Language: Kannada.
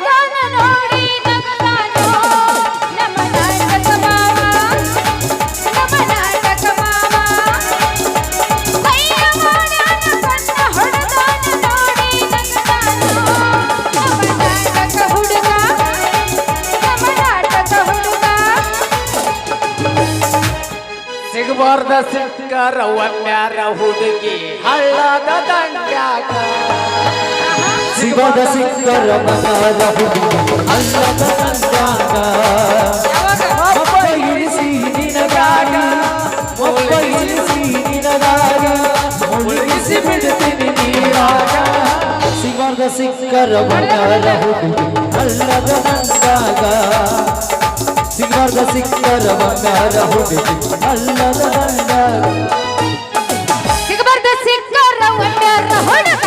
ಹುಡುಗನ ನೋಡಿ ನಗತಾನೋ ನಮ್ಮ ನಾಟಕ ಮಾವ ನಮ್ಮ ನಾಟಕ ಮಾವ ಕೈಯ ಮಾಡ್ಯಾನ ಕಣ್ಣ ಹೊಡೆದಾನ ನೋಡಿ ನಗತಾನೋ ನಮ್ಮ ನಾಟಕ ಹುಡುಗ ನಮ್ಮ ನಾಟಕ ಹುಡುಗ ಸಿಗಬಾರ್ದ ಸಿಕ್ಕರ ಒಮ್ಮ್ಯಾರ ಹುಡುಗಿ ಹಳ್ಳದ ದಂಡ್ಯಾಗ ಸಿಗದ ಸಿಕ್ಕರ ಮನದ ಹುಡುಗಿ ಅಲ್ಲದ ನಂದಾಗ ಒಬ್ಬ ಇಳಿಸಿ ನಿನಗಾಗಿ ಒಬ್ಬ ಇಳಿಸಿ ನಿನಗಾಗಿ ಮುಳುಗಿಸಿ ಬಿಡ್ತೀನಿ ನೀರಾಗ ಸಿಗದ ಸಿಕ್ಕರ ಮನದ ಹುಡುಗಿ ಅಲ್ಲದ ನಂದಾಗ ಸಿಗದ ಸಿಕ್ಕರ ಮನದ ಹುಡುಗಿ ಅಲ್ಲದ ನಂದಾಗ ಸಿಗಬಾರ್ದ ಸಿಕ್ಕರ ಒಮ್ಮ್ಯಾರ ಹುಡುಗ